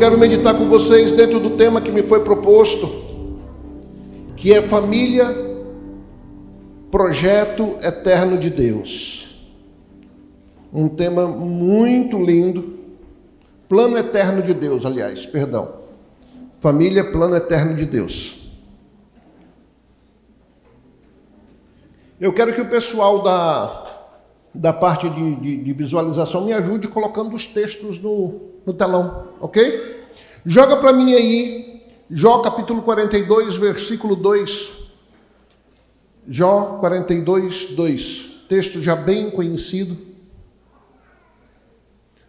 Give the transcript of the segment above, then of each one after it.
quero meditar com vocês dentro do tema que me foi proposto, que é família, projeto eterno de Deus. Um tema muito lindo, plano eterno de Deus, aliás, perdão. Família, plano eterno de Deus. Eu quero que o pessoal da parte de visualização me ajude colocando os textos no telão, ok? Joga para mim aí, Jó capítulo 42, versículo 2. Jó 42, 2. Texto já bem conhecido.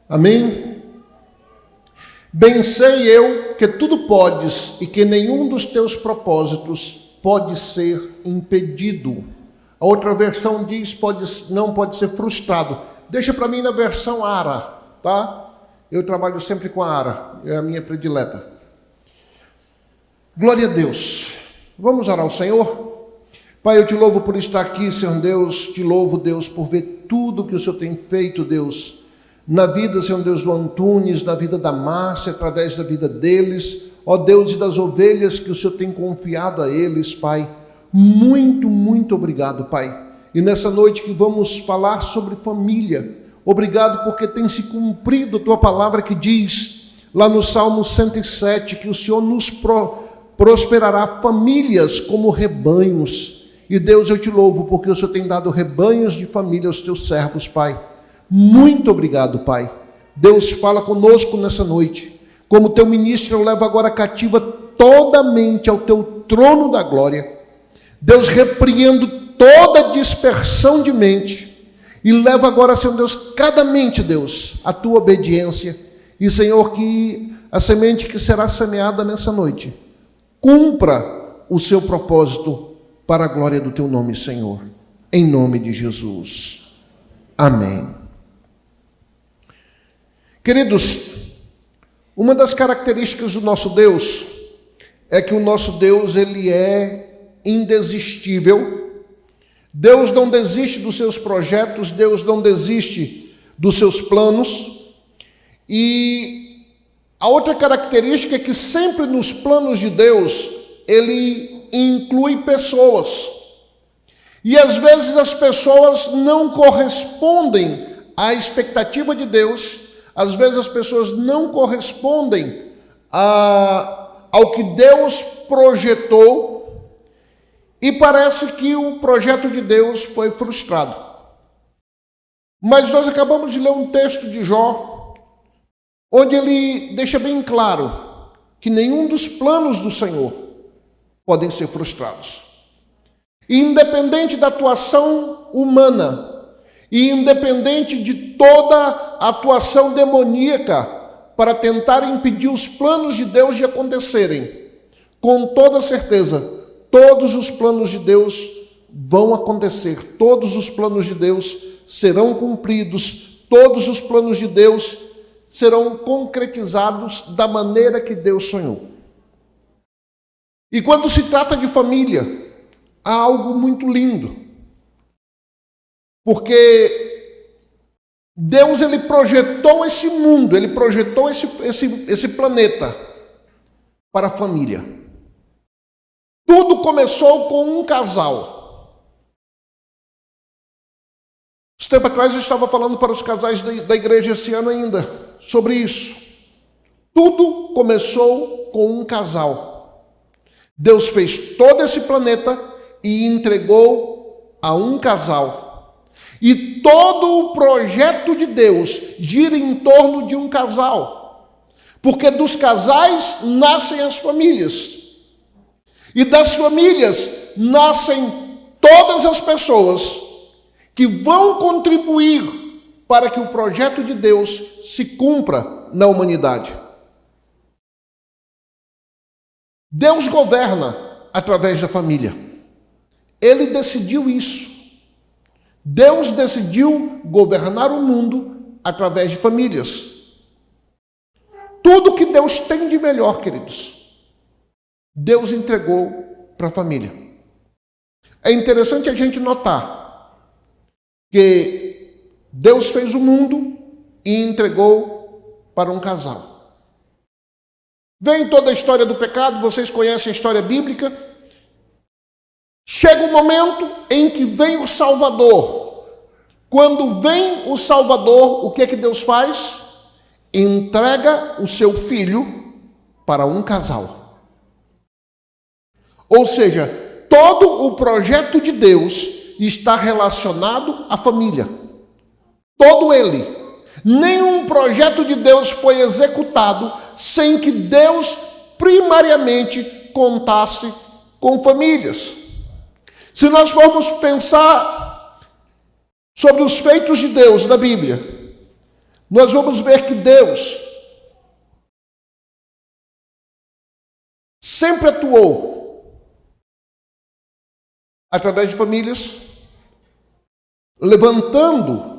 Amém? Bem sei eu que tudo podes e que nenhum dos teus propósitos pode ser impedido. A outra versão diz não pode ser frustrado. Deixa para mim na versão ARA, tá? Eu trabalho sempre com a ARA, é a minha predileta. Glória a Deus. Vamos orar ao Senhor? Pai, eu te louvo por estar aqui, Senhor Deus. Te louvo, Deus, por ver tudo que o Senhor tem feito, Deus, na vida, Senhor Deus, do Antunes, na vida da Márcia, através da vida deles, ó Deus, e das ovelhas que o Senhor tem confiado a eles, Pai. Muito, muito obrigado, Pai. E nessa noite que vamos falar sobre família, obrigado porque tem se cumprido a Tua palavra que diz, lá no Salmo 107, que o Senhor nos prosperará famílias como rebanhos. E Deus, eu te louvo porque o Senhor tem dado rebanhos de família aos Teus servos, Pai. Muito obrigado, Pai. Deus, fala conosco nessa noite. Como Teu ministro, eu levo agora cativa toda a mente ao Teu trono da glória. Deus, repreendo toda dispersão de mente e leva agora, Senhor Deus, cada mente, Deus, a Tua obediência. E, Senhor, que a semente que será semeada nessa noite cumpra o seu propósito para a glória do Teu nome, Senhor. Em nome de Jesus. Amém. Queridos, uma das características do nosso Deus é que o nosso Deus, ele é indesistível. Deus não desiste dos seus projetos, Deus não desiste dos seus planos. E a outra característica é que sempre nos planos de Deus, ele inclui pessoas. E às vezes as pessoas não correspondem à expectativa de Deus, às vezes as pessoas não correspondem ao que Deus projetou, e parece que o projeto de Deus foi frustrado. Mas nós acabamos de ler um texto de Jó, onde ele deixa bem claro que nenhum dos planos do Senhor podem ser frustrados. E independente da atuação humana, e independente de toda a atuação demoníaca para tentar impedir os planos de Deus de acontecerem, com toda certeza, todos os planos de Deus vão acontecer, todos os planos de Deus serão cumpridos, todos os planos de Deus serão concretizados da maneira que Deus sonhou. E quando se trata de família, há algo muito lindo, porque Deus, ele projetou esse mundo, ele projetou esse planeta para a família. Tudo começou com um casal. Esse tempo atrás eu estava falando para os casais da igreja esse ano ainda sobre isso. Tudo começou com um casal. Deus fez todo esse planeta e entregou a um casal. E todo o projeto de Deus gira em torno de um casal. Porque dos casais nascem as famílias. E das famílias nascem todas as pessoas que vão contribuir para que o projeto de Deus se cumpra na humanidade. Deus governa através da família. Ele decidiu isso. Deus decidiu governar o mundo através de famílias. Tudo que Deus tem de melhor, queridos, Deus entregou para a família. É interessante a gente notar que Deus fez o mundo e entregou para um casal. Vem toda a história do pecado, vocês conhecem a história bíblica. Chega o momento em que vem o Salvador. Quando vem o Salvador, o que é que Deus faz? Entrega o seu filho para um casal. Ou seja, todo o projeto de Deus está relacionado à família. Todo ele. Nenhum projeto de Deus foi executado sem que Deus primariamente contasse com famílias. Se nós formos pensar sobre os feitos de Deus na Bíblia, nós vamos ver que Deus sempre atuou através de famílias, levantando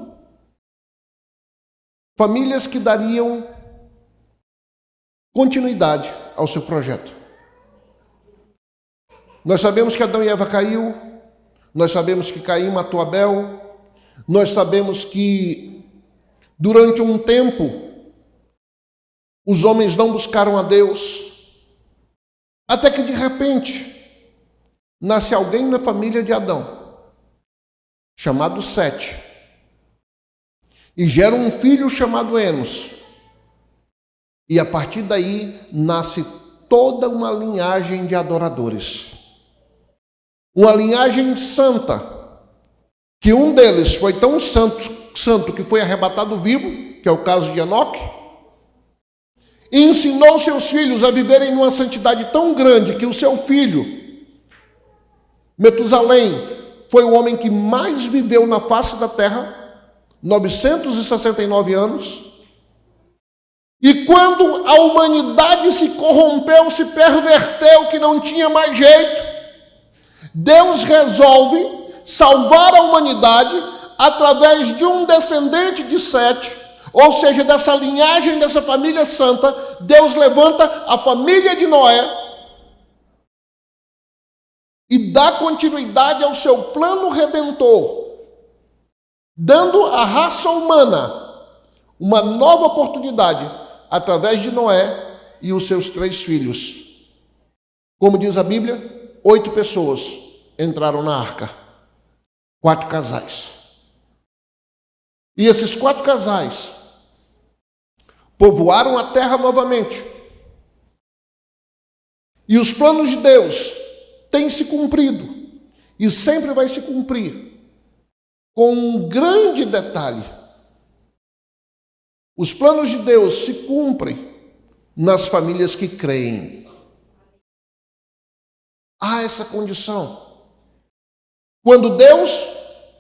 famílias que dariam continuidade ao seu projeto. Nós sabemos que Adão e Eva caiu, nós sabemos que Caim matou Abel, nós sabemos que durante um tempo os homens não buscaram a Deus, até que de repente nasce alguém na família de Adão, chamado Sete, e gera um filho chamado Enos. E a partir daí nasce toda uma linhagem de adoradores. Uma linhagem santa, que um deles foi tão santo que foi arrebatado vivo, que é o caso de Enoque, e ensinou seus filhos a viverem numa santidade tão grande que o seu filho, Metusalém, foi o homem que mais viveu na face da terra, 969 anos. E quando a humanidade se corrompeu, se perverteu, que não tinha mais jeito, Deus resolve salvar a humanidade através de um descendente de Sete, ou seja, dessa linhagem, dessa família santa. Deus levanta a família de Noé e dá continuidade ao seu plano redentor, dando à raça humana uma nova oportunidade através de Noé e os seus 3 filhos. Como diz a Bíblia, 8 pessoas entraram na arca, 4 casais. E esses 4 casais povoaram a terra novamente. E os planos de Deus têm se cumprido e sempre vai se cumprir, com um grande detalhe. Os planos de Deus se cumprem nas famílias que creem. Há essa condição. Quando Deus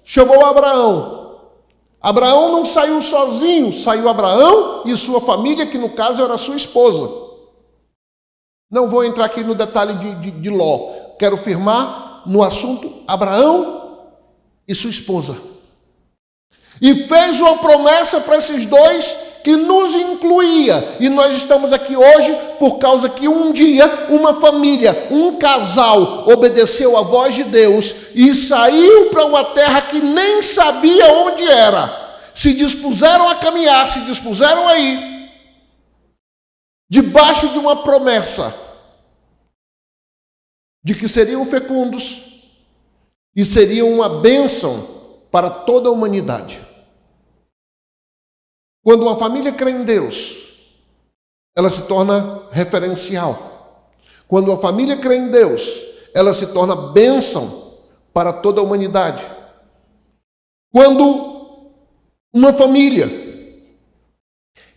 chamou Abraão, Abraão não saiu sozinho, saiu Abraão e sua família, que no caso era sua esposa. Não vou entrar aqui no detalhe de Ló. Quero firmar no assunto Abraão e sua esposa. E fez uma promessa para esses dois que nos incluía. E nós estamos aqui hoje por causa que um dia uma família, um casal, obedeceu à voz de Deus e saiu para uma terra que nem sabia onde era. Se dispuseram a caminhar, se dispuseram a ir, debaixo de uma promessa de que seriam fecundos e seriam uma bênção para toda a humanidade. Quando uma família crê em Deus, ela se torna referencial. Quando uma família crê em Deus, ela se torna bênção para toda a humanidade. Quando uma família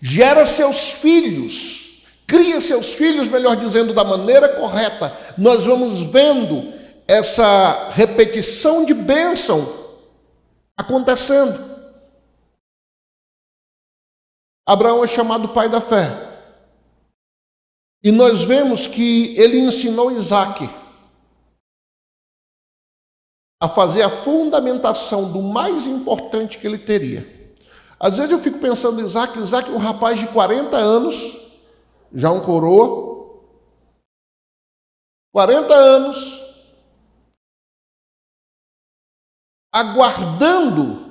gera seus filhos, cria seus filhos, melhor dizendo, da maneira correta, nós vamos vendo essa repetição de bênção acontecendo. Abraão é chamado pai da fé. E nós vemos que ele ensinou Isaac a fazer a fundamentação do mais importante que ele teria. Às vezes eu fico pensando em Isaac é um rapaz de 40 anos, já um coroa, 40 anos, aguardando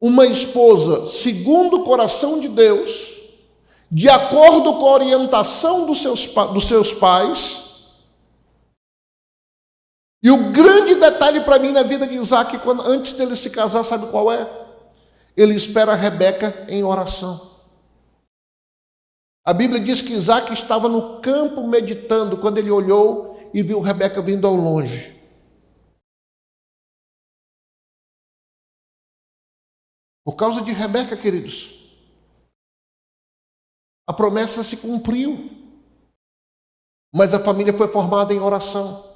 uma esposa segundo o coração de Deus, de acordo com a orientação dos seus pais. E o grande detalhe para mim na vida de Isaac, antes dele se casar, sabe qual é? Ele espera Rebeca em oração. A Bíblia diz que Isaac estava no campo meditando, quando ele olhou e viu Rebeca vindo ao longe. Por causa de Rebeca, queridos, a promessa se cumpriu, mas a família foi formada em oração.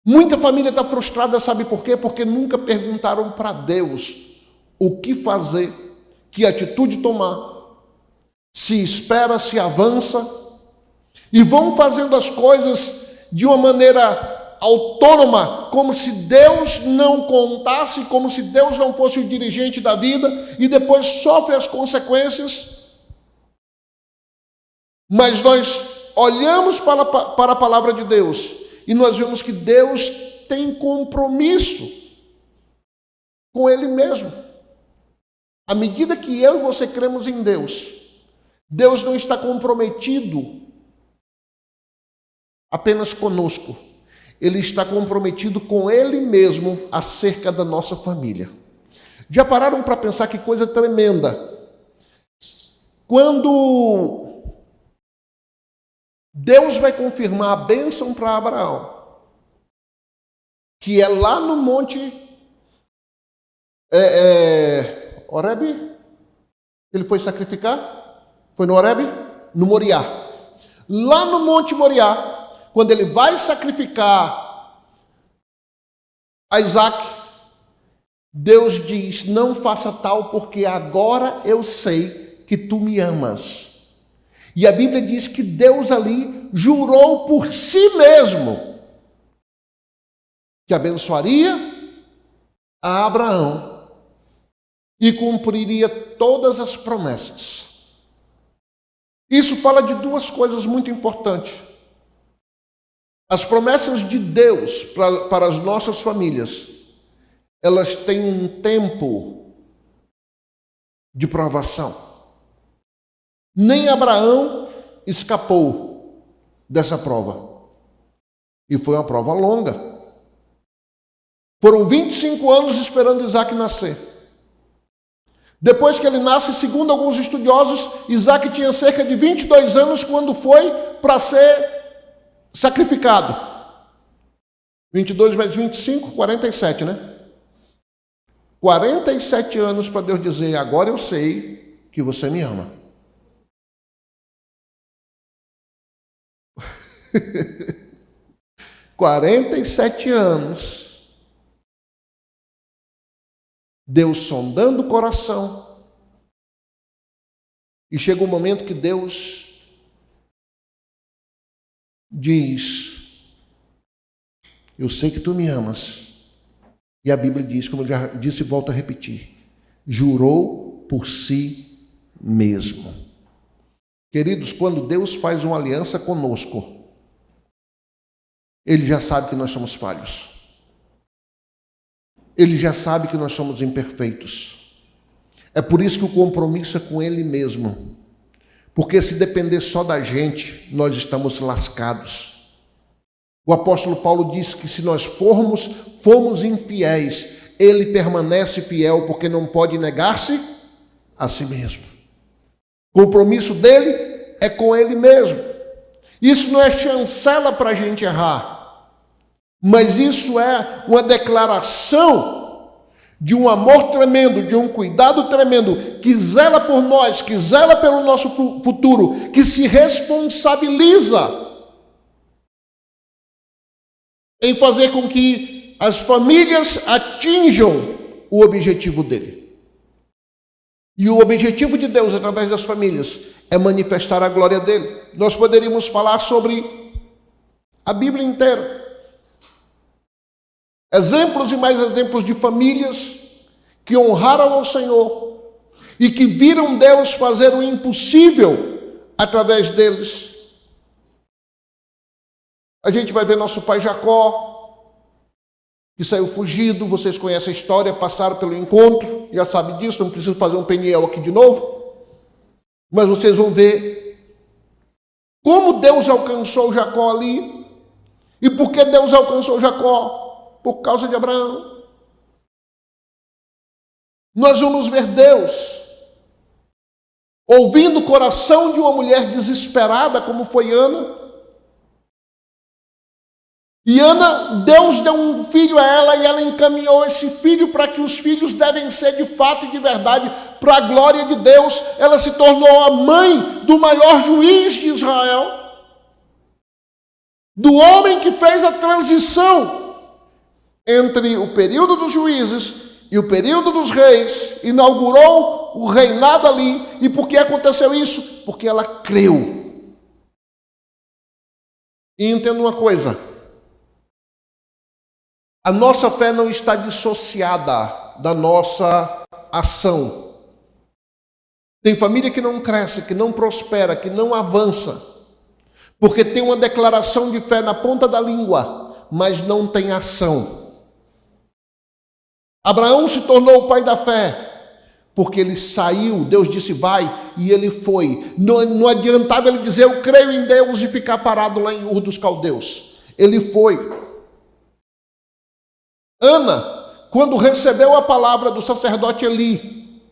Muita família está frustrada, sabe por quê? Porque nunca perguntaram para Deus o que fazer, que atitude tomar, se espera, se avança, e vão fazendo as coisas de uma maneira autônoma, como se Deus não contasse, como se Deus não fosse o dirigente da vida, e depois sofre as consequências. Mas nós olhamos para a palavra de Deus e nós vemos que Deus tem compromisso com Ele mesmo. À medida que eu e você cremos em Deus, Deus não está comprometido apenas conosco. Ele está comprometido com Ele mesmo acerca da nossa família. Já pararam para pensar que coisa tremenda? Quando Deus vai confirmar a bênção para Abraão, que é lá no monte Horebe, ele foi sacrificar? Foi no Horebe? No Moriá. Lá no monte Moriá, quando ele vai sacrificar a Isaac, Deus diz: não faça tal, porque agora eu sei que tu me amas. E a Bíblia diz que Deus ali jurou por si mesmo que abençoaria a Abraão e cumpriria todas as promessas. Isso fala de duas coisas muito importantes. As promessas de Deus para as nossas famílias, elas têm um tempo de provação. Nem Abraão escapou dessa prova. E foi uma prova longa. Foram 25 anos esperando Isaac nascer. Depois que ele nasce, segundo alguns estudiosos, Isaac tinha cerca de 22 anos quando foi para ser sacrificado. 22 mais 25, 47, né? 47 anos para Deus dizer: agora eu sei que você me ama. 47 anos, Deus sondando o coração, e chega um momento que Deus diz: eu sei que tu me amas. E a Bíblia diz, como eu já disse e volto a repetir, jurou por si mesmo. Queridos, quando Deus faz uma aliança conosco, Ele já sabe que nós somos falhos. Ele já sabe que nós somos imperfeitos. É por isso que o compromisso é com Ele mesmo. Porque se depender só da gente, nós estamos lascados. O apóstolo Paulo diz que se nós formos infiéis, Ele permanece fiel, porque não pode negar-se a si mesmo. O compromisso dele é com Ele mesmo. Isso não é chancela para a gente errar. Mas isso é uma declaração de um amor tremendo, de um cuidado tremendo, que zela por nós, que zela pelo nosso futuro, que se responsabiliza em fazer com que as famílias atinjam o objetivo dele. E o objetivo de Deus através das famílias é manifestar a glória dele. Nós poderíamos falar sobre a Bíblia inteira. Exemplos e mais exemplos de famílias que honraram ao Senhor e que viram Deus fazer o impossível através deles. A gente vai ver nosso pai Jacó, que saiu fugido, vocês conhecem a história, passaram pelo encontro, já sabe disso, não preciso fazer um Peniel aqui de novo. Mas vocês vão ver como Deus alcançou Jacó ali. E por que Deus alcançou Jacó? Por causa de Abraão. Nós vamos ver Deus ouvindo o coração de uma mulher desesperada, como foi Ana. E Ana, Deus deu um filho a ela e ela encaminhou esse filho para que os filhos devem ser de fato e de verdade para a glória de Deus. Ela se tornou a mãe do maior juiz de Israel, do homem que fez a transição entre o período dos juízes e o período dos reis, inaugurou o reinado ali. E por que aconteceu isso? Porque ela creu. E entenda uma coisa: a nossa fé não está dissociada da nossa ação. Tem família que não cresce, que não prospera, que não avança, porque tem uma declaração de fé na ponta da língua, mas não tem ação. Abraão se tornou o pai da fé, porque ele saiu, Deus disse vai, e ele foi. Não adiantava ele dizer eu creio em Deus e ficar parado lá em Ur dos Caldeus. Ele foi. Ana, quando recebeu a palavra do sacerdote Eli,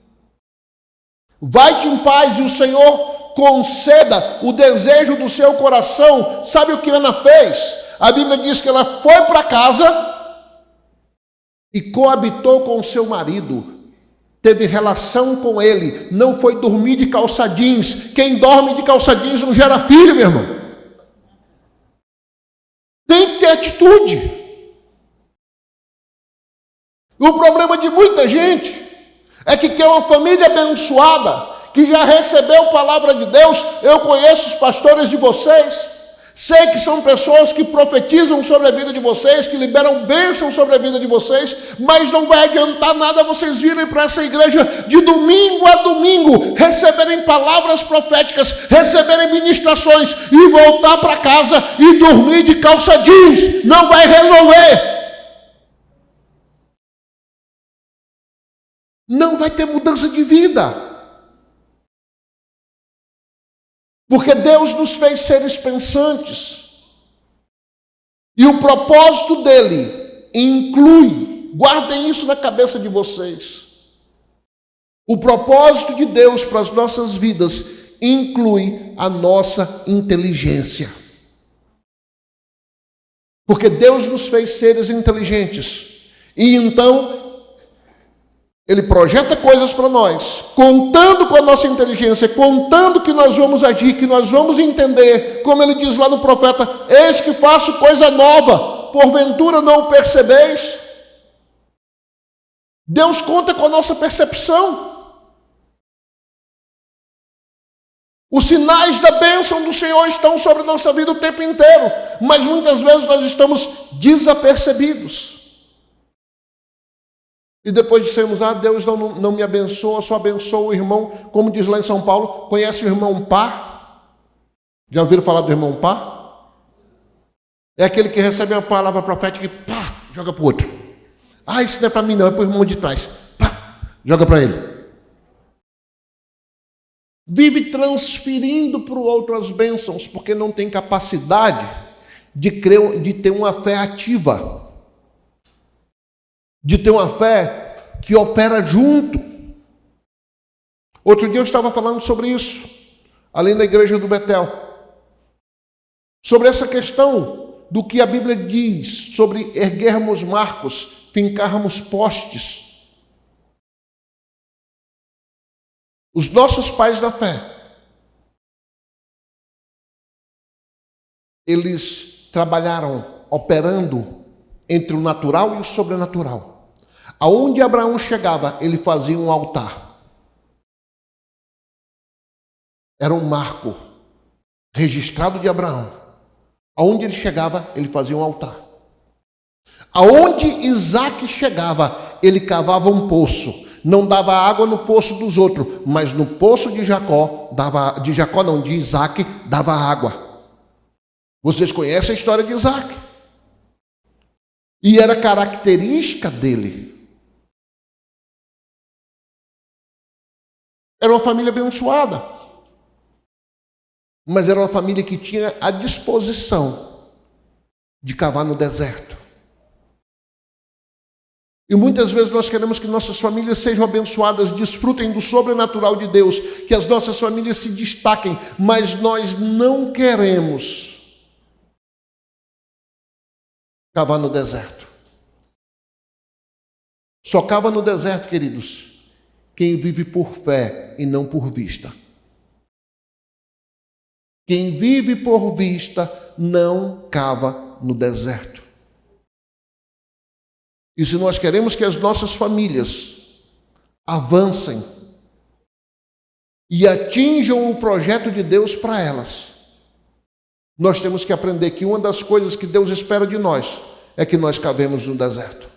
vai-te em paz e o Senhor conceda o desejo do seu coração. Sabe o que Ana fez? A Bíblia diz que ela foi para casa e coabitou com o seu marido, teve relação com ele, não foi dormir de calça jeans. Quem dorme de calça jeans não gera filho, meu irmão. Tem que ter atitude. O problema de muita gente é que quer uma família abençoada, que já recebeu palavra de Deus. Eu conheço os pastores de vocês, sei que são pessoas que profetizam sobre a vida de vocês, que liberam bênção sobre a vida de vocês, mas não vai adiantar nada vocês virem para essa igreja de domingo a domingo, receberem palavras proféticas, receberem ministrações e voltar para casa e dormir de calça jeans. Não vai resolver. Não vai ter mudança de vida. Porque Deus nos fez seres pensantes. E o propósito dele inclui, guardem isso na cabeça de vocês, o propósito de Deus para as nossas vidas inclui a nossa inteligência. Porque Deus nos fez seres inteligentes. E então Ele projeta coisas para nós, contando com a nossa inteligência, contando que nós vamos agir, que nós vamos entender, como ele diz lá no profeta: eis que faço coisa nova, porventura não o percebeis? Deus conta com a nossa percepção. Os sinais da bênção do Senhor estão sobre a nossa vida o tempo inteiro, mas muitas vezes nós estamos desapercebidos. E depois dissemos: Deus não me abençoa, só abençoa o irmão, como diz lá em São Paulo. Conhece o irmão Pá? Já ouviram falar do irmão Pá? É aquele que recebe uma palavra profética e pá, joga para o outro. Isso não é para mim não, é para o irmão de trás. Pá, joga para ele. Vive transferindo para o outro as bênçãos, porque não tem capacidade de ter uma fé ativa, de ter uma fé que opera junto. Outro dia eu estava falando sobre isso, ali na igreja do Betel, sobre essa questão do que a Bíblia diz sobre erguermos marcos, fincarmos postes. Os nossos pais da fé, eles trabalharam operando entre o natural e o sobrenatural. Aonde Abraão chegava, ele fazia um altar. Era um marco registrado de Abraão. Aonde ele chegava, ele fazia um altar. Aonde Isaac chegava, ele cavava um poço. Não dava água no poço dos outros, mas no poço de Jacó, de Isaac, dava água. Vocês conhecem a história de Isaac? E era característica dele. Era uma família abençoada. mas era uma família que tinha a disposição de cavar no deserto. E muitas vezes nós queremos que nossas famílias sejam abençoadas, desfrutem do sobrenatural de Deus, que as nossas famílias se destaquem, mas nós não queremos cavar no deserto. Só cava no deserto, queridos, quem vive por fé e não por vista. Quem vive por vista não cava no deserto. E se nós queremos que as nossas famílias avancem e atinjam o projeto de Deus para elas, nós temos que aprender que uma das coisas que Deus espera de nós é que nós cavemos no deserto.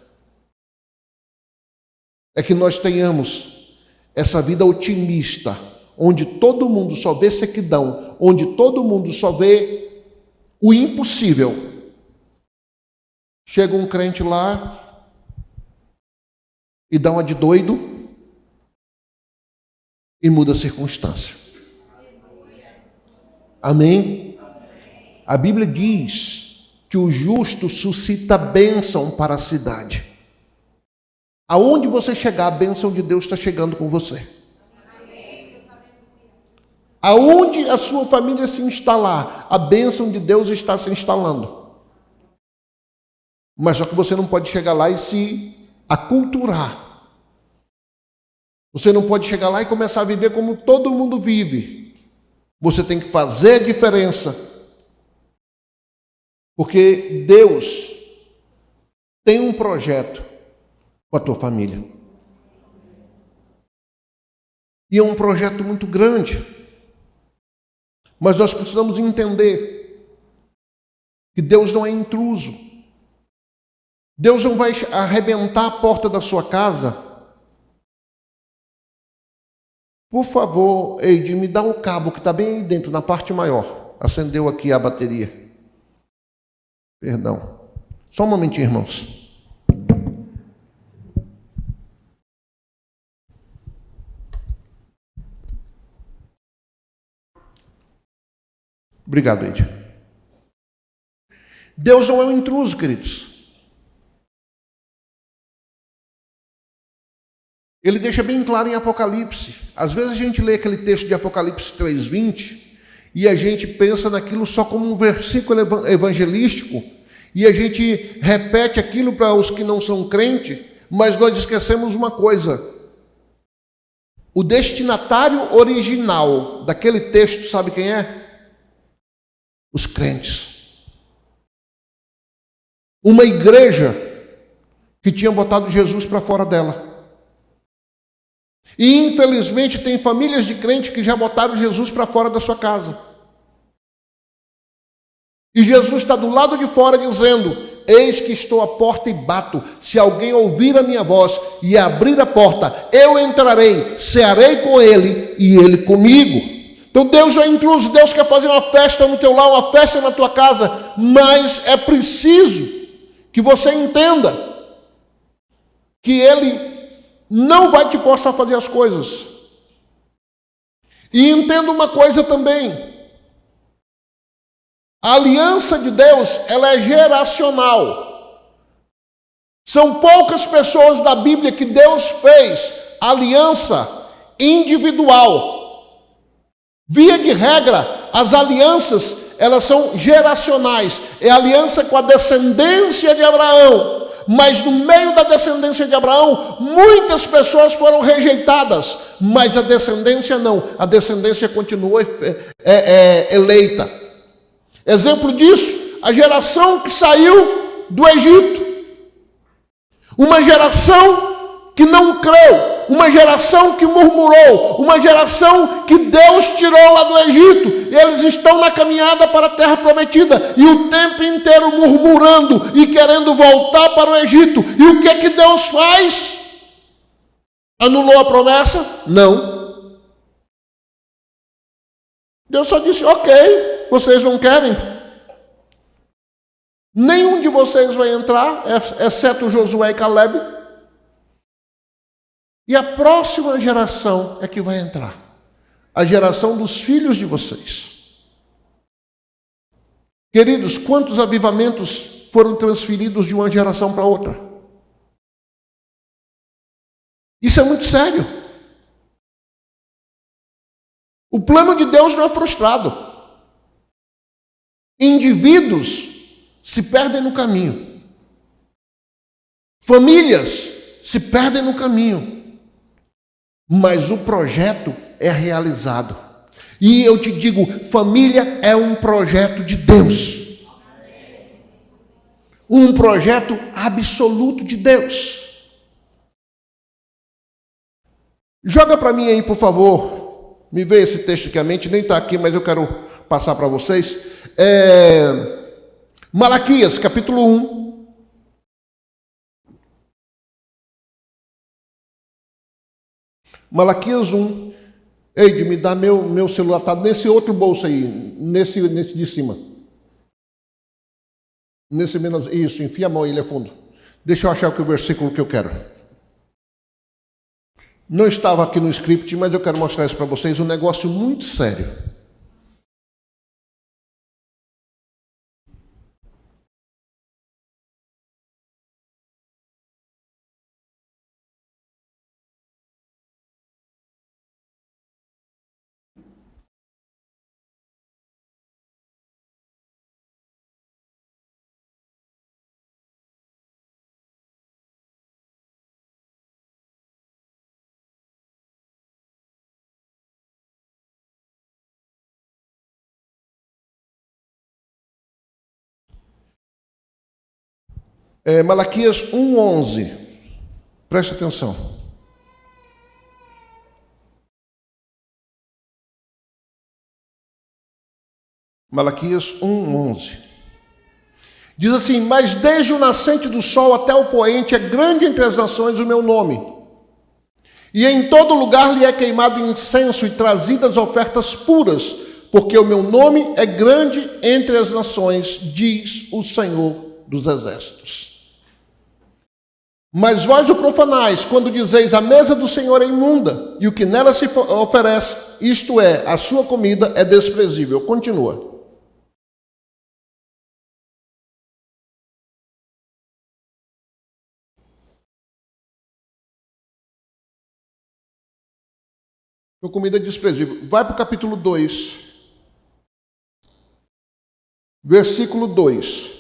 É que nós tenhamos essa vida otimista, onde todo mundo só vê sequidão, onde todo mundo só vê o impossível. Chega um crente lá e dá uma de doido e muda a circunstância. Amém? A Bíblia diz que o justo suscita bênção para a cidade. Aonde você chegar, a bênção de Deus está chegando com você. Aonde a sua família se instalar, a bênção de Deus está se instalando. Mas só que você não pode chegar lá e se aculturar. Você não pode chegar lá e começar a viver como todo mundo vive. Você tem que fazer a diferença. Porque Deus tem um projeto com a tua família. E é um projeto muito grande. Mas nós precisamos entender que Deus não é intruso. Deus não vai arrebentar a porta da sua casa. Por favor, Eide, me dá o cabo que está bem aí dentro, na parte maior. Acendeu aqui a bateria. Perdão. Só um momentinho, irmãos. Obrigado, Eide. Deus não é um intruso, queridos. Ele deixa bem claro em Apocalipse. Às vezes a gente lê aquele texto de Apocalipse 3:20 e a gente pensa naquilo só como um versículo evangelístico e a gente repete aquilo para os que não são crentes, mas nós esquecemos uma coisa. O destinatário original daquele texto, sabe quem é? Os crentes. Uma igreja que tinha botado Jesus para fora dela. E infelizmente tem famílias de crentes que já botaram Jesus para fora da sua casa. E Jesus está do lado de fora dizendo: eis que estou à porta e bato. Se alguém ouvir a minha voz e abrir a porta, eu entrarei, cearei com ele e ele comigo. Então Deus é intruso, Deus quer fazer uma festa no teu lar, uma festa na tua casa, mas é preciso que você entenda que Ele não vai te forçar a fazer as coisas. E entenda uma coisa também: a aliança de Deus, ela é geracional. São poucas pessoas da Bíblia que Deus fez aliança individual. Via de regra, as alianças, elas são geracionais. É aliança com a descendência de Abraão. Mas no meio da descendência de Abraão, muitas pessoas foram rejeitadas. Mas a descendência não. A descendência continuou eleita. Exemplo disso, a geração que saiu do Egito. Uma geração que não creu, uma geração que murmurou, uma geração que Deus tirou lá do Egito. Eles estão na caminhada para a terra prometida e o tempo inteiro murmurando e querendo voltar para o Egito. E o que Deus faz? Anulou a promessa? Não. Deus só disse: ok, vocês não querem? Nenhum de vocês vai entrar, exceto Josué e Caleb. E a próxima geração é que vai entrar. A geração dos filhos de vocês. Queridos, quantos avivamentos foram transferidos de uma geração para outra? Isso é muito sério. O plano de Deus não é frustrado. Indivíduos se perdem no caminho. Famílias se perdem no caminho. Mas o projeto é realizado. E eu te digo, família é um projeto de Deus. Um projeto absoluto de Deus. Joga para mim aí, por favor. Me vê esse texto que a mente nem está aqui, mas eu quero passar para vocês. Malaquias, capítulo 1. Malaquias 1. Eide, me dá meu celular, está nesse outro bolso aí, nesse de cima. Nesse menos, isso, enfia a mão aí, ele é fundo. Deixa eu achar o versículo que eu quero. Não estava aqui no script, mas eu quero mostrar isso para vocês, um negócio muito sério. Malaquias 1:11. Preste atenção. Malaquias 1:11. Diz assim: mas desde o nascente do sol até o poente é grande entre as nações o meu nome. E em todo lugar lhe é queimado incenso e trazidas ofertas puras, porque o meu nome é grande entre as nações, diz o Senhor dos Exércitos. Mas vós o profanais, quando dizeis a mesa do Senhor é imunda, e o que nela se oferece, isto é, a sua comida, é desprezível. Continua. Sua comida é desprezível. Vai para o capítulo 2, versículo 2.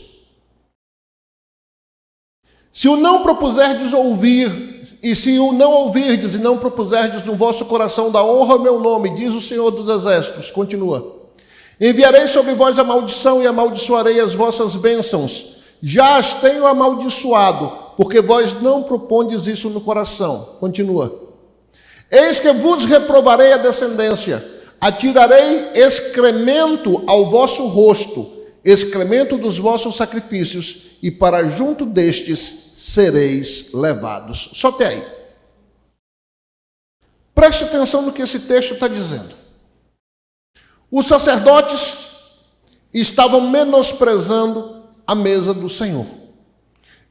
Se o não propuserdes ouvir, e se o não ouvirdes e não propuserdes no vosso coração da honra ao meu nome, diz o Senhor dos Exércitos, continua. Enviarei sobre vós a maldição e amaldiçoarei as vossas bênçãos. Já as tenho amaldiçoado, porque vós não propondes isso no coração. Continua. Eis que vos reprovarei a descendência, atirarei excremento ao vosso rosto, excremento dos vossos sacrifícios, e para junto destes sereis levados. Só até aí. Preste atenção no que esse texto está dizendo. Os sacerdotes estavam menosprezando a mesa do Senhor.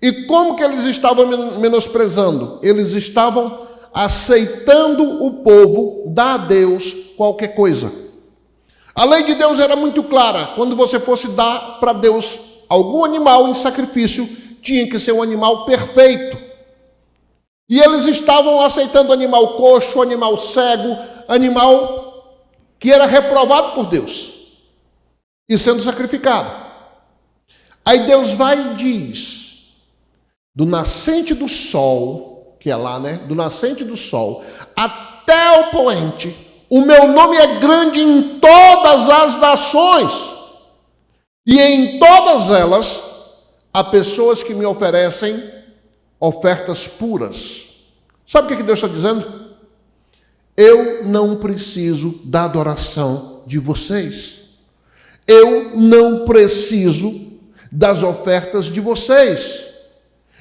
E como que eles estavam menosprezando? Eles estavam aceitando o povo dar a Deus qualquer coisa. A lei de Deus era muito clara. Quando você fosse dar para Deus algum animal em sacrifício, tinha que ser um animal perfeito. E eles estavam aceitando animal coxo, animal cego, animal que era reprovado por Deus e sendo sacrificado. Aí Deus vai e diz: do nascente do sol, que é lá, né? Do nascente do sol até o poente, o meu nome é grande em todas as nações, e em todas elas há pessoas que me oferecem ofertas puras. Sabe o que Deus está dizendo? Eu não preciso da adoração de vocês. Eu não preciso das ofertas de vocês.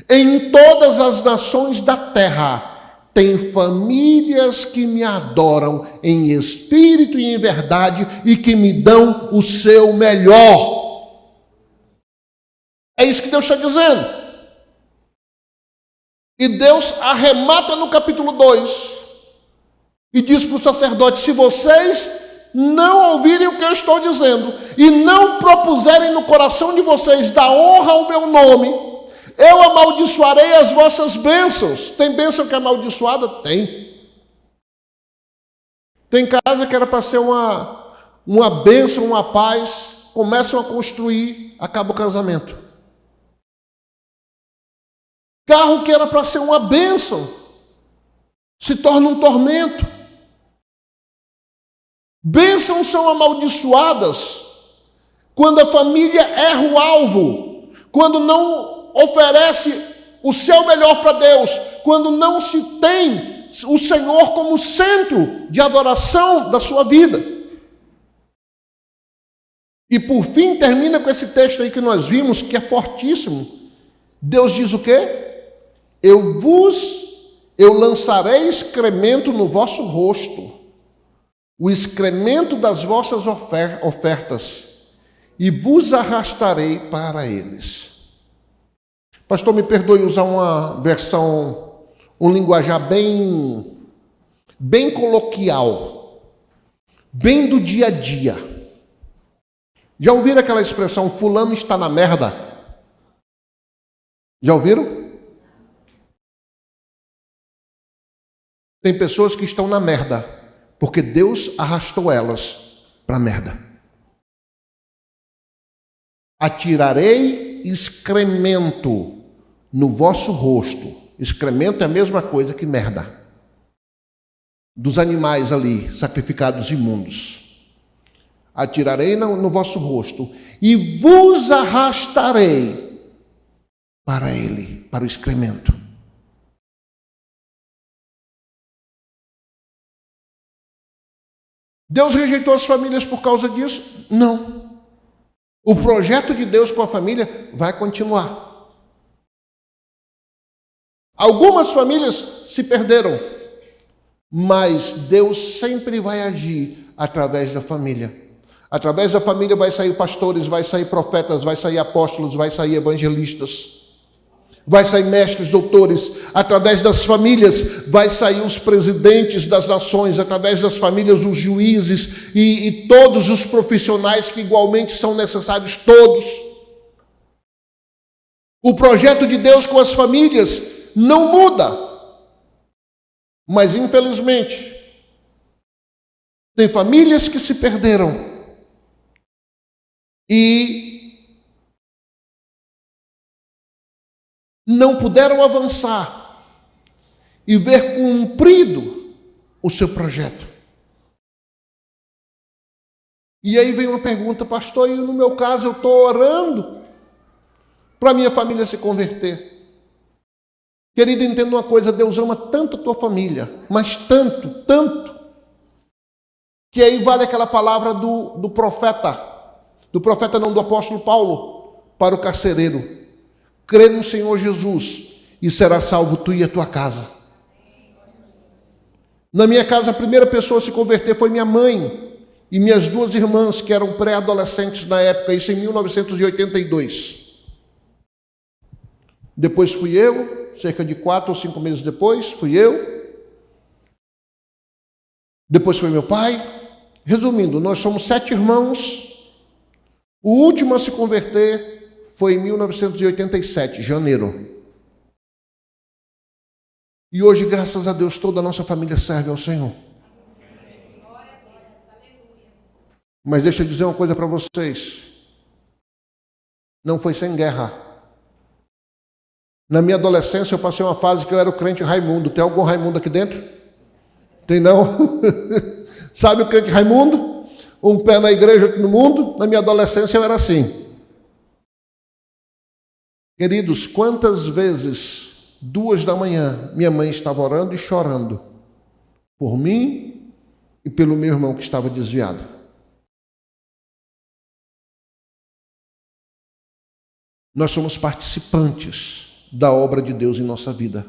Em todas as nações da terra, tem famílias que me adoram em espírito e em verdade e que me dão o seu melhor. É isso que Deus está dizendo. E Deus arremata no capítulo 2 e diz para o sacerdote: se vocês não ouvirem o que eu estou dizendo e não propuserem no coração de vocês dar honra ao meu nome, eu amaldiçoarei as vossas bênçãos. Tem bênção que é amaldiçoada? Tem. Tem casa que era para ser uma bênção, uma paz, começam a construir, acaba o casamento. Carro que era para ser uma bênção, se torna um tormento. Bênçãos são amaldiçoadas quando a família erra o alvo, quando não oferece o seu melhor para Deus, quando não se tem o Senhor como centro de adoração da sua vida. E por fim termina com esse texto aí que nós vimos, que é fortíssimo. Deus diz o quê? Eu lançarei excremento no vosso rosto, o excremento das vossas ofertas, e vos arrastarei para eles. Pastor, me perdoe usar uma versão, um linguajar bem coloquial, bem do dia a dia. Já ouviram aquela expressão, fulano está na merda? Já ouviram? Tem pessoas que estão na merda, porque Deus arrastou elas para a merda. Atirarei excremento no vosso rosto. Excremento é a mesma coisa que merda. Dos animais ali, sacrificados imundos. Atirarei no vosso rosto e vos arrastarei para ele, para o excremento. Deus rejeitou as famílias por causa disso? Não. O projeto de Deus com a família vai continuar. Algumas famílias se perderam, mas Deus sempre vai agir através da família. Através da família vai sair pastores, vai sair profetas, vai sair apóstolos, vai sair evangelistas. Vai sair mestres, doutores, através das famílias vai sair os presidentes das nações, através das famílias os juízes e todos os profissionais que igualmente são necessários, todos. O projeto de Deus com as famílias não muda, mas infelizmente tem famílias que se perderam e não puderam avançar e ver cumprido o seu projeto. E aí vem uma pergunta, pastor, e no meu caso eu estou orando para minha família se converter. Querido, entenda uma coisa, Deus ama tanto a tua família, mas tanto, que aí vale aquela palavra do profeta não, do apóstolo Paulo, para o carcereiro. Crê no Senhor Jesus e será salvo tu e a tua casa. Na minha casa, a primeira pessoa a se converter foi minha mãe e minhas duas irmãs, que eram pré-adolescentes na época, isso em 1982. Depois fui eu, cerca de 4 ou 5 meses depois, fui eu. Depois foi meu pai. Resumindo, nós somos 7 irmãos. O último a se converter foi em 1987, janeiro. E hoje, graças a Deus, toda a nossa família serve ao Senhor. Mas deixa eu dizer uma coisa para vocês. Não foi sem guerra. Na minha adolescência, eu passei uma fase que eu era o crente Raimundo. Tem algum Raimundo aqui dentro? Tem não? Sabe o crente Raimundo? Um pé na igreja, outro no mundo. Na minha adolescência eu era assim. Queridos, quantas vezes, 2 da manhã, minha mãe estava orando e chorando por mim e pelo meu irmão que estava desviado. Nós somos participantes da obra de Deus em nossa vida.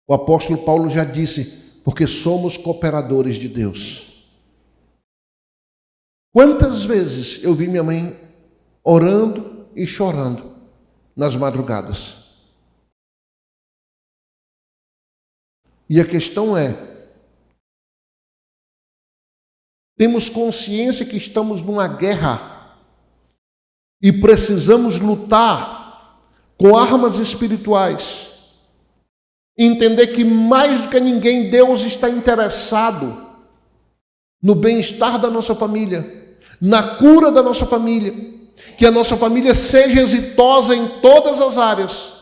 O apóstolo Paulo já disse, porque somos cooperadores de Deus. Quantas vezes eu vi minha mãe orando e chorando nas madrugadas. E a questão é, temos consciência que estamos numa guerra e precisamos lutar com armas espirituais. Entender que mais do que ninguém Deus está interessado no bem-estar da nossa família, na cura da nossa família, que a nossa família seja exitosa em todas as áreas.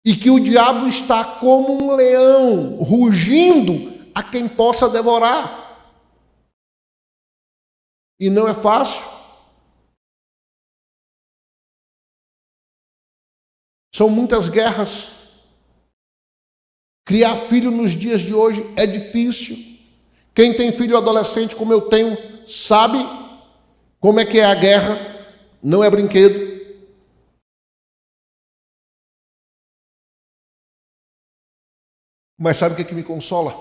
E que o diabo está como um leão, rugindo a quem possa devorar. E não é fácil. São muitas guerras. Criar filho nos dias de hoje é difícil. Quem tem filho adolescente como eu tenho, sabe como é que é a guerra. Não é brinquedo. Mas sabe o que me consola?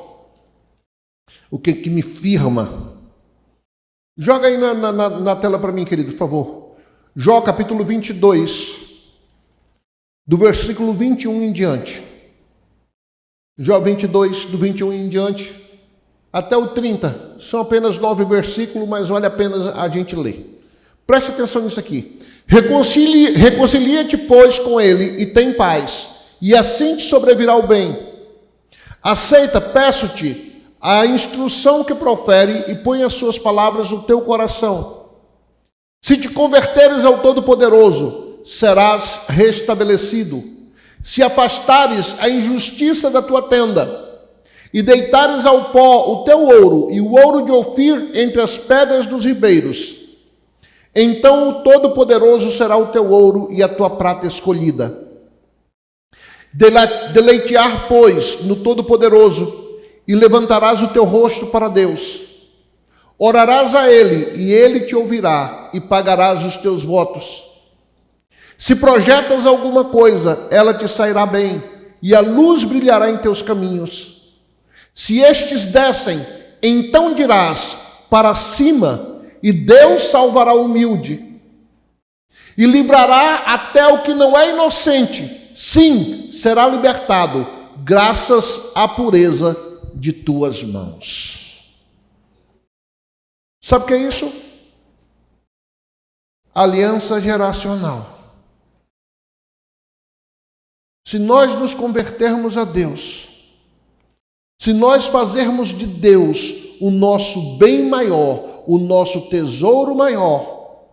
O que me firma? Joga aí na tela para mim, querido, por favor. Jó capítulo 22, do versículo 21 em diante. Jó 22, do 21 em diante, até o 30. São apenas 9 versículos, mas vale a pena a gente ler. Preste atenção nisso aqui. Reconcilia-te, pois, com ele e tem paz, e assim te sobrevirá o bem. Aceita, peço-te, a instrução que profere e põe as suas palavras no teu coração. Se te converteres ao Todo-Poderoso, serás restabelecido. Se afastares a injustiça da tua tenda e deitares ao pó o teu ouro e o ouro de Ofir entre as pedras dos ribeiros, então o Todo-Poderoso será o teu ouro e a tua prata escolhida. Deleitear, pois, no Todo-Poderoso, e levantarás o teu rosto para Deus. Orarás a Ele, e Ele te ouvirá, e pagarás os teus votos. Se projetas alguma coisa, ela te sairá bem, e a luz brilhará em teus caminhos. Se estes descem, então dirás, para cima, e Deus salvará o humilde, e livrará até o que não é inocente. Sim, será libertado, graças à pureza de tuas mãos. Sabe o que é isso? Aliança geracional. Se nós nos convertermos a Deus, se nós fazermos de Deus o nosso bem maior, o nosso tesouro maior,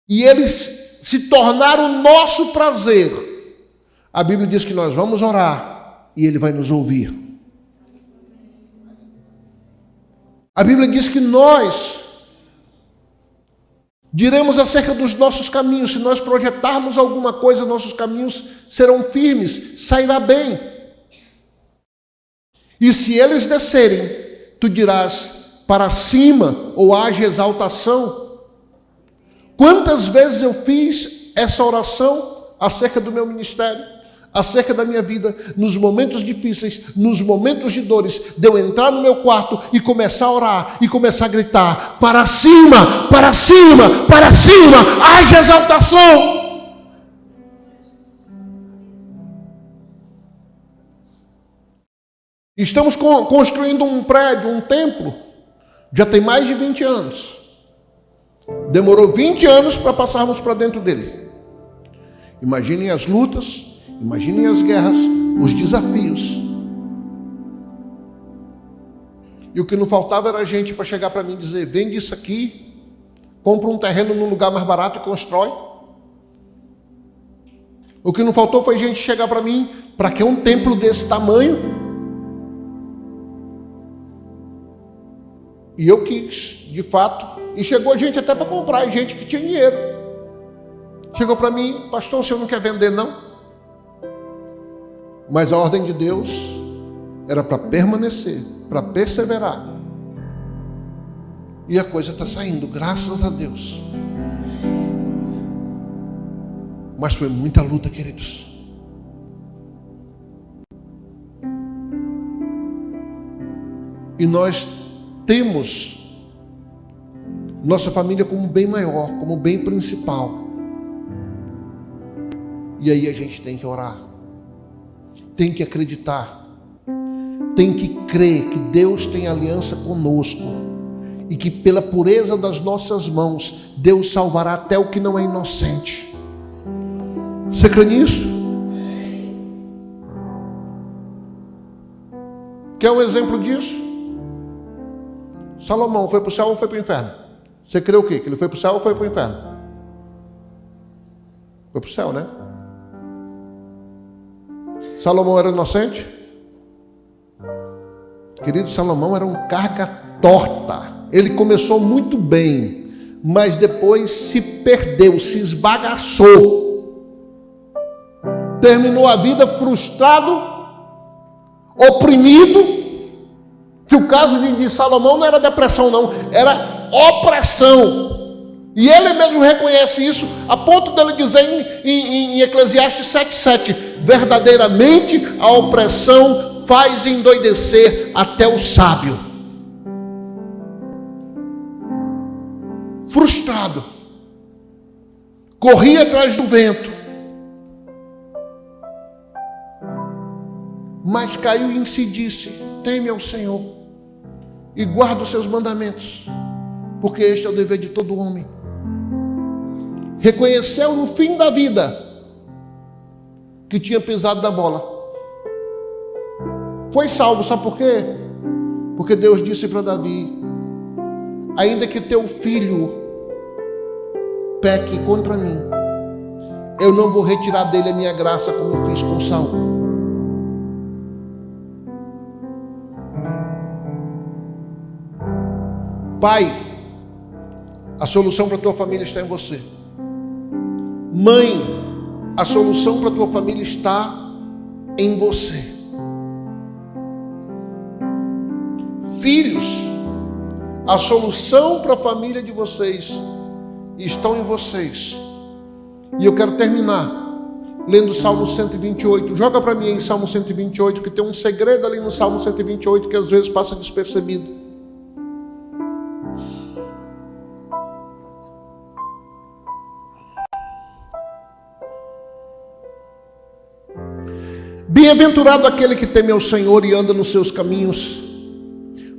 e eles se tornar o nosso prazer, a Bíblia diz que nós vamos orar e Ele vai nos ouvir. A Bíblia diz que nós diremos acerca dos nossos caminhos. Se nós projetarmos alguma coisa, nossos caminhos serão firmes, sairá bem. E se eles descerem, tu dirás, para cima, ou haja exaltação. Quantas vezes eu fiz essa oração acerca do meu ministério, acerca da minha vida, nos momentos difíceis, nos momentos de dores, de eu entrar no meu quarto e começar a orar, e começar a gritar, para cima, para cima, para cima, haja exaltação. Estamos construindo um prédio, um templo, já tem mais de 20 anos. Demorou 20 anos para passarmos para dentro dele. Imaginem as lutas, imaginem as guerras, os desafios. E o que não faltava era gente para chegar para mim e dizer, vende isso aqui, compra um terreno num lugar mais barato e constrói. O que não faltou foi gente chegar para mim, para que um templo desse tamanho? E eu quis, de fato. E chegou gente até para comprar, e gente que tinha dinheiro. Chegou para mim, pastor, o senhor não quer vender não? Mas a ordem de Deus era para permanecer, para perseverar. E a coisa está saindo, graças a Deus. Mas foi muita luta, queridos. E nós temos nossa família como bem maior, como bem principal. E aí a gente tem que orar, tem que acreditar, tem que crer que Deus tem aliança conosco e que pela pureza das nossas mãos, Deus salvará até o que não é inocente. Você crê nisso? Quer um exemplo disso? Salomão foi para o céu ou foi para o inferno? Você crê o quê? Que ele foi para o céu ou foi para o inferno? Foi para o céu, né? Salomão era inocente? Querido, Salomão era um carga torta. Ele começou muito bem, mas depois se perdeu, se esbagaçou. Terminou a vida frustrado, oprimido. Que o caso de Salomão não era depressão, não, era opressão. E ele mesmo reconhece isso, a ponto dele dizer em Eclesiastes 7,7: verdadeiramente a opressão faz endoidecer até o sábio. Frustrado, corria atrás do vento, mas caiu em si e disse: teme ao Senhor e guarda os seus mandamentos, porque este é o dever de todo homem. Reconheceu no fim da vida que tinha pisado na bola. Foi salvo, sabe por quê? Porque Deus disse para Davi: ainda que teu filho peque contra mim, eu não vou retirar dele a minha graça como eu fiz com Saul. Pai, a solução para a tua família está em você. Mãe, a solução para a tua família está em você. Filhos, a solução para a família de vocês estão em vocês. E eu quero terminar lendo o Salmo 128. Joga para mim aí Salmo 128, que tem um segredo ali no Salmo 128 que às vezes passa despercebido. Bem-aventurado aquele que teme ao Senhor e anda nos seus caminhos.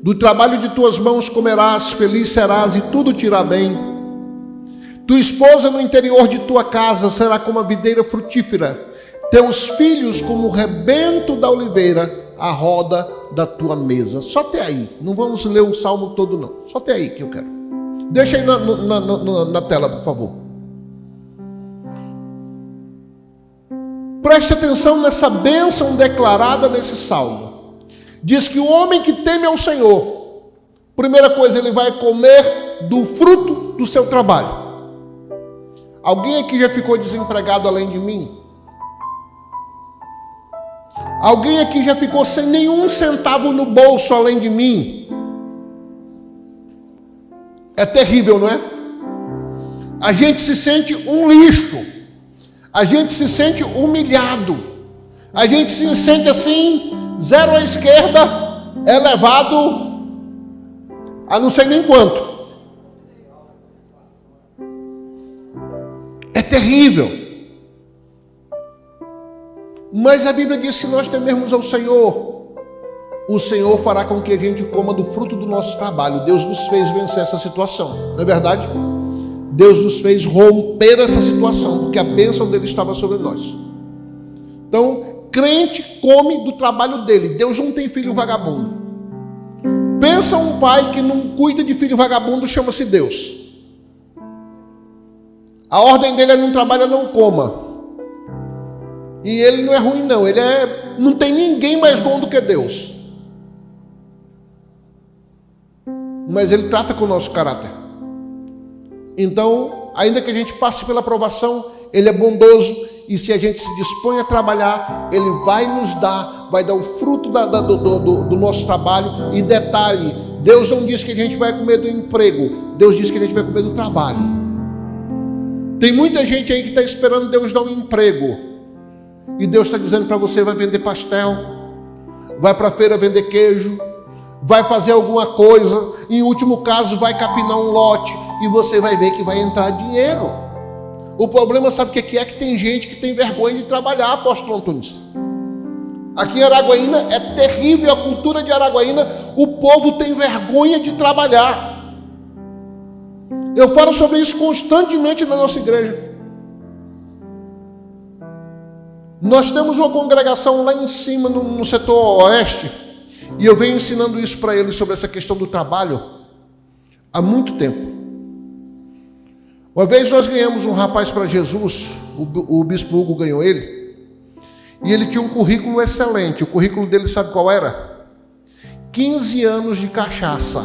Do trabalho de tuas mãos comerás, feliz serás e tudo te irá bem. Tua esposa no interior de tua casa será como a videira frutífera, teus filhos como o rebento da oliveira, a roda da tua mesa. Só até aí, não vamos ler o salmo todo não, só até aí que eu quero. Deixa aí na tela, por favor. Preste atenção nessa bênção declarada nesse salmo. Diz que o homem que teme ao Senhor, primeira coisa, ele vai comer do fruto do seu trabalho. Alguém aqui já ficou desempregado além de mim? Alguém aqui já ficou sem nenhum centavo no bolso além de mim? É terrível, não é? A gente se sente um lixo. A gente se sente humilhado. A gente se sente assim, zero à esquerda, elevado a não sei nem quanto. É terrível. Mas a Bíblia diz que se nós temermos ao Senhor, o Senhor fará com que a gente coma do fruto do nosso trabalho. Deus nos fez vencer essa situação, não é verdade? Deus nos fez romper essa situação, porque a bênção dele estava sobre nós. Então, crente come do trabalho dele. Deus não tem filho vagabundo. Pensa um pai que não cuida de filho vagabundo, chama-se Deus. A ordem dele é não trabalha, não coma. E ele não é ruim não, não tem ninguém mais bom do que Deus. Mas ele trata com o nosso caráter. Então, ainda que a gente passe pela provação, ele é bondoso, e se a gente se dispõe a trabalhar, ele vai nos dar, vai dar o fruto do nosso trabalho. E detalhe, Deus não diz que a gente vai comer do emprego, Deus diz que a gente vai comer do trabalho. Tem muita gente aí que está esperando Deus dar um emprego, e Deus está dizendo para você: vai vender pastel, vai para a feira vender queijo, vai fazer alguma coisa, em último caso vai capinar um lote, e você vai ver que vai entrar dinheiro. O problema, sabe o que é? Que tem gente que tem vergonha de trabalhar, apóstolo Antunes. Aqui em Araguaína é terrível a cultura de Araguaína, o povo tem vergonha de trabalhar. Eu falo sobre isso constantemente na nossa igreja. Nós temos uma congregação lá em cima, no setor oeste, e eu venho ensinando isso para eles sobre essa questão do trabalho há muito tempo. Uma vez nós ganhamos um rapaz para Jesus, o bispo Hugo ganhou ele, e ele tinha um currículo excelente. O currículo dele sabe qual era? 15 anos de cachaça.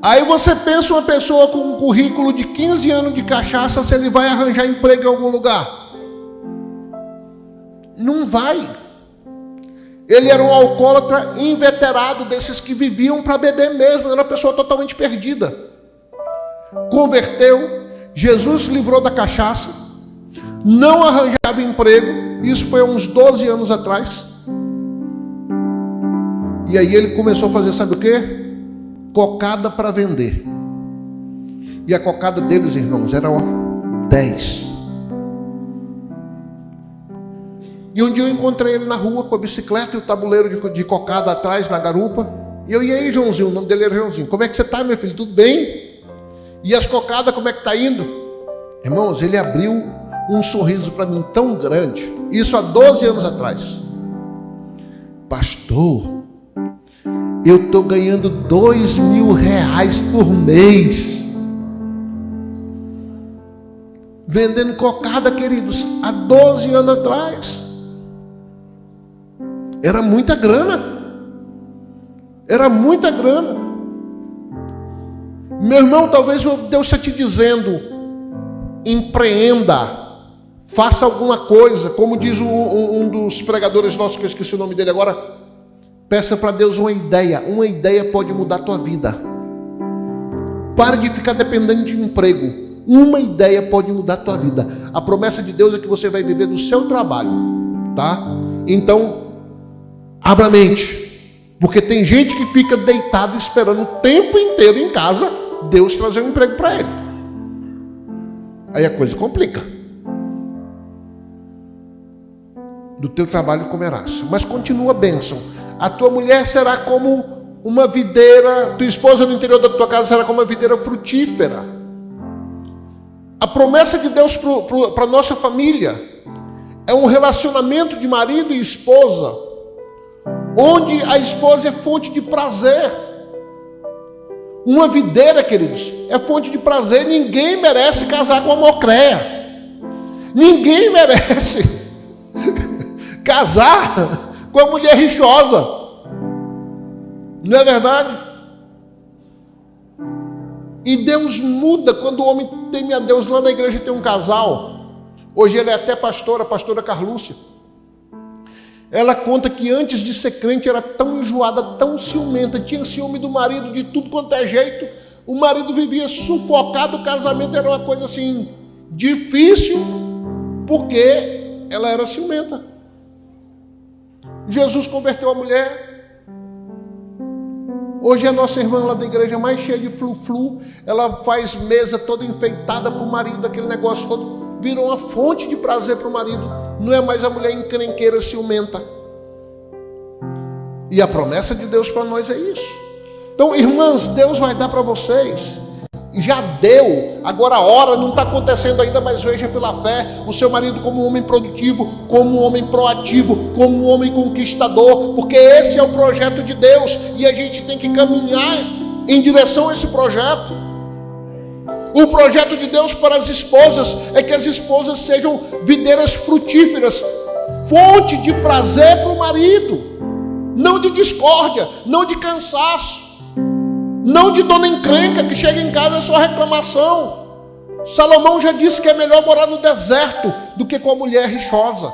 Aí você pensa uma pessoa com um currículo de 15 anos de cachaça, se ele vai arranjar emprego em algum lugar? Não vai. Ele era um alcoólatra inveterado, desses que viviam para beber mesmo, era uma pessoa totalmente perdida. Converteu, Jesus livrou da cachaça, não arranjava emprego, isso foi há uns 12 anos atrás. E aí ele começou a fazer, sabe o quê? Cocada para vender. E a cocada deles, irmãos, era 10. E um dia eu encontrei ele na rua com a bicicleta e o tabuleiro de cocada atrás na garupa. E eu, e aí, Joãozinho? O nome dele era Joãozinho. Como é que você está, meu filho? Tudo bem? E as cocadas, como é que está indo? Irmãos, ele abriu um sorriso para mim tão grande. Isso há 12 anos atrás. Pastor, eu estou ganhando R$2.000 por mês. Vendendo cocada, queridos, há 12 anos atrás. Era muita grana. Era muita grana. Meu irmão, talvez Deus está te dizendo: empreenda, faça alguma coisa. Como diz um dos pregadores nossos, que eu esqueci o nome dele agora, peça para Deus uma ideia pode mudar a tua vida. Pare de ficar dependendo de emprego. Uma ideia pode mudar a tua vida. A promessa de Deus é que você vai viver do seu trabalho, tá? Então, abra a mente, porque tem gente que fica deitado esperando o tempo inteiro em casa Deus trazer um emprego para ele. Aí a coisa complica. Do teu trabalho comerás, mas continua a bênção. A tua mulher será como uma videira, tua esposa no interior da tua casa será como uma videira frutífera. A promessa de Deus para a nossa família é um relacionamento de marido e esposa, onde a esposa é fonte de prazer. Uma videira, queridos, é fonte de prazer. Ninguém merece casar com uma mocréia. Ninguém merece casar com a mulher rixosa. Não é verdade? E Deus muda quando o homem teme a Deus. Lá na igreja tem um casal. Hoje ele é até pastora, a pastora Carlúcia. Ela conta que antes de ser crente era tão enjoada, tão ciumenta, tinha ciúme do marido de tudo quanto é jeito. O marido vivia sufocado, o casamento era uma coisa assim difícil, porque ela era ciumenta. Jesus converteu a mulher. Hoje a nossa irmã lá da igreja mais cheia de flu-flu, ela faz mesa toda enfeitada para o marido, aquele negócio todo, virou uma fonte de prazer para o marido. Não é mais a mulher encrenqueira, ciumenta. E a promessa de Deus para nós é isso. Então, irmãs, Deus vai dar para vocês. Já deu, agora a hora não está acontecendo ainda, mas veja pela fé o seu marido como um homem produtivo, como um homem proativo, como um homem conquistador, porque esse é o projeto de Deus e a gente tem que caminhar em direção a esse projeto. O projeto de Deus para as esposas é que as esposas sejam videiras frutíferas, fonte de prazer para o marido, não de discórdia, não de cansaço. Não de dona encrenca que chega em casa é só reclamação. Salomão já disse que é melhor morar no deserto do que com a mulher rixosa.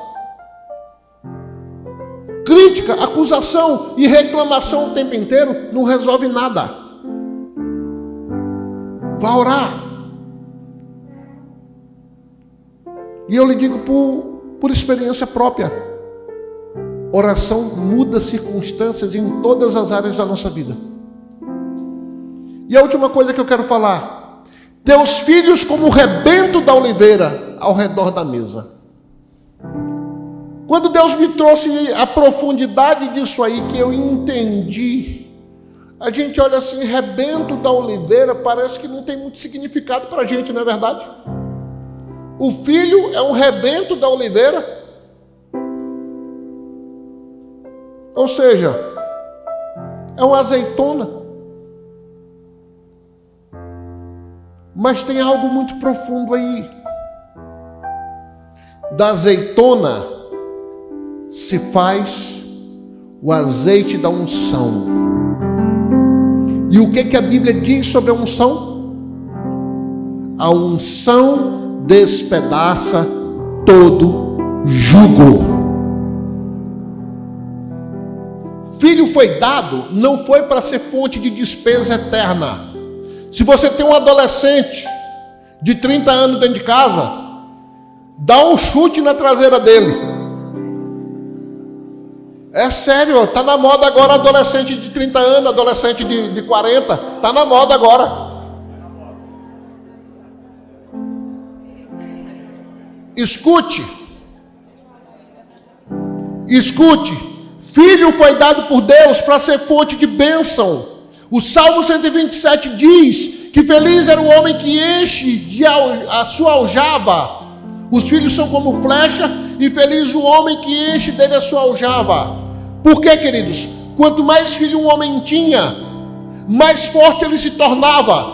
Crítica, acusação e reclamação o tempo inteiro não resolve nada. Vá orar. E eu lhe digo por experiência própria. Oração muda circunstâncias em todas as áreas da nossa vida. E a última coisa que eu quero falar: teus filhos como o rebento da oliveira ao redor da mesa. Quando Deus me trouxe a profundidade disso aí, que eu entendi, a gente olha assim, rebento da oliveira, parece que não tem muito significado para a gente, não é verdade? O filho é um rebento da oliveira. Ou seja, é uma azeitona. Mas tem algo muito profundo aí. Da azeitona se faz o azeite da unção. E o que a Bíblia diz sobre a unção? A unção despedaça todo jugo. Filho foi dado, não foi para ser fonte de despesa eterna. Se você tem um adolescente de 30 anos dentro de casa, dá um chute na traseira dele. É sério, está na moda agora adolescente de 30 anos, adolescente de 40, está na moda agora. Escute. Filho foi dado por Deus para ser fonte de bênção. O Salmo 127 diz que feliz era o homem que enche a sua aljava. Os filhos são como flecha, e feliz o homem que enche dele a sua aljava. Por quê, queridos? Quanto mais filho um homem tinha, mais forte ele se tornava,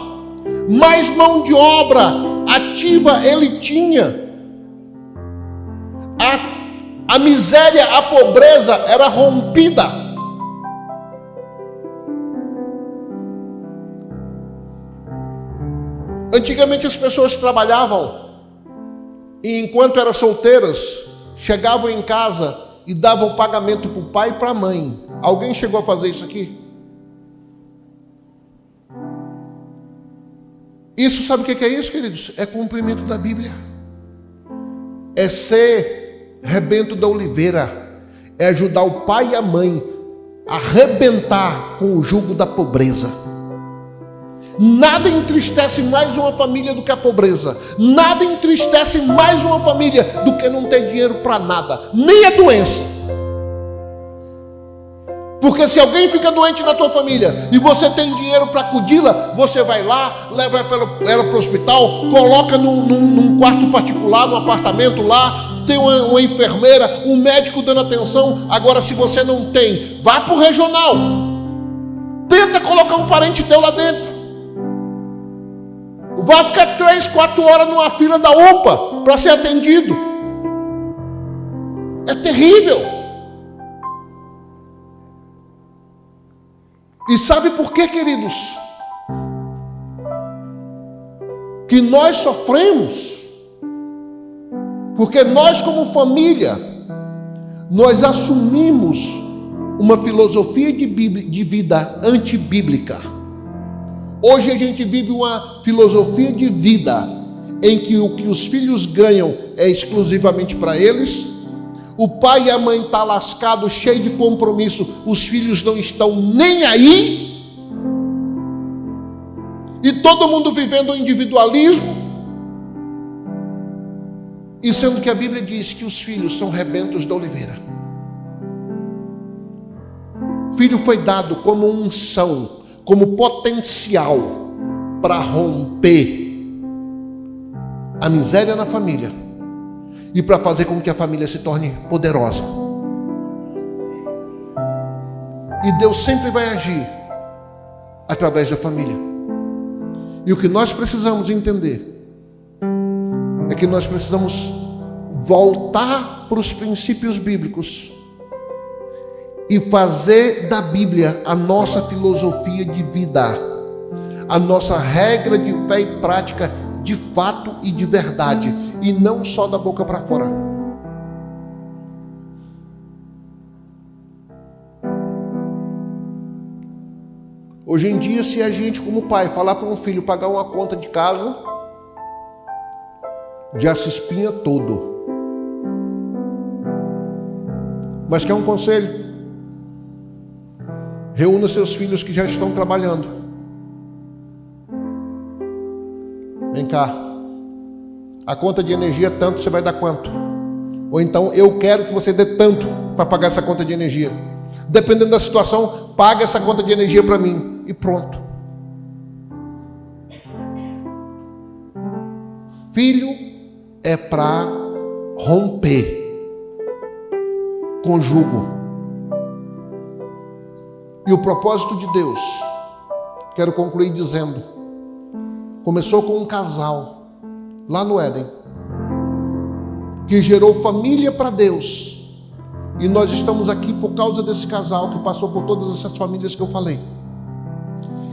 mais mão de obra ativa ele tinha. A miséria, a pobreza era rompida. Antigamente as pessoas trabalhavam e enquanto eram solteiras, chegavam em casa e davam pagamento para o pai e para a mãe. Alguém chegou a fazer isso aqui? Isso, sabe o que é isso, queridos? É cumprimento da Bíblia. É ser rebento da oliveira. É ajudar o pai e a mãe a arrebentar com o jugo da pobreza. Nada entristece mais uma família do que a pobreza. Nada entristece mais uma família do que não ter dinheiro para nada, nem a doença. Porque se alguém fica doente na tua família e você tem dinheiro para acudi-la, você vai lá, leva ela para o hospital, coloca num quarto particular, num apartamento lá, tem uma enfermeira, um médico dando atenção. Agora, se você não tem, vá para o regional. Tenta colocar um parente teu lá dentro. Vai ficar 3, 4 horas numa fila da UPA para ser atendido. É terrível. E sabe por quê, queridos? Que nós sofremos. Porque nós, como família, nós assumimos uma filosofia de vida antibíblica. Hoje a gente vive uma filosofia de vida em que o que os filhos ganham é exclusivamente para eles. O pai e a mãe estão lascados, cheio de compromisso. Os filhos não estão nem aí. E todo mundo vivendo o individualismo. E sendo que a Bíblia diz que os filhos são rebentos da oliveira. Filho foi dado como unção, como potencial para romper a miséria na família e para fazer com que a família se torne poderosa. E Deus sempre vai agir através da família. E o que nós precisamos entender é que nós precisamos voltar para os princípios bíblicos e fazer da Bíblia a nossa filosofia de vida, a nossa regra de fé e prática de fato e de verdade, e não só da boca para fora. Hoje em dia, se a gente como pai falar para um filho pagar uma conta de casa, já se espinha todo. Mas quer um conselho? Reúna seus filhos que já estão trabalhando. Vem cá. A conta de energia é tanto, você vai dar quanto? Ou então, eu quero que você dê tanto para pagar essa conta de energia. Dependendo da situação, paga essa conta de energia para mim. E pronto. Filho é para romper com jugo. E o propósito de Deus, quero concluir dizendo, começou com um casal lá no Éden, que gerou família para Deus. E nós estamos aqui por causa desse casal que passou por todas essas famílias que eu falei.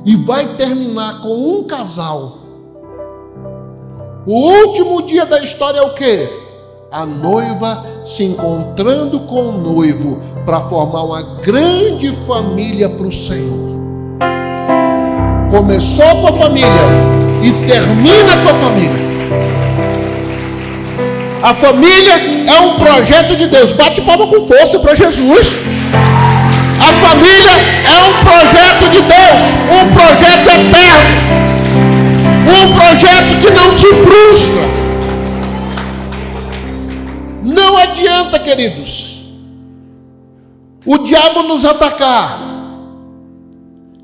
E vai terminar com um casal. O último dia da história é o quê? A noiva se encontrando com o noivo para formar uma grande família para o Senhor. Começou com a família e termina com a família. A família é um projeto de Deus. Bate palma com força para Jesus. A família é um projeto de Deus, um projeto eterno, um projeto que não te frustra. Não adianta, queridos, o diabo nos atacar,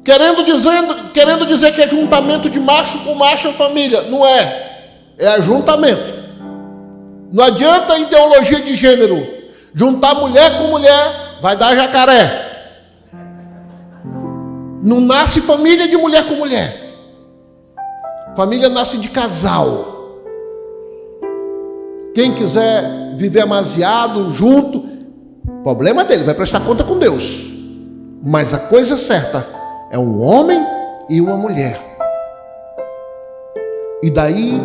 querendo dizer que é juntamento de macho com macho a família. Não é, é ajuntamento. Não adianta ideologia de gênero. Juntar mulher com mulher vai dar jacaré. Não nasce família de mulher com mulher. Família nasce de casal. Quem quiser viver amaziado, junto, problema dele, vai prestar conta com Deus. Mas a coisa certa é um homem e uma mulher. E daí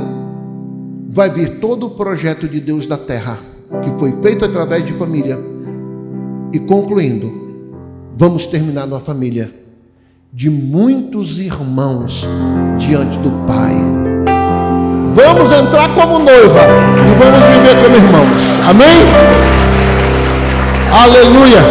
vai vir todo o projeto de Deus da terra, que foi feito através de família. E concluindo, vamos terminar numa família de muitos irmãos diante do Pai. Vamos entrar como noiva e vamos viver como irmãos. Amém? Aleluia!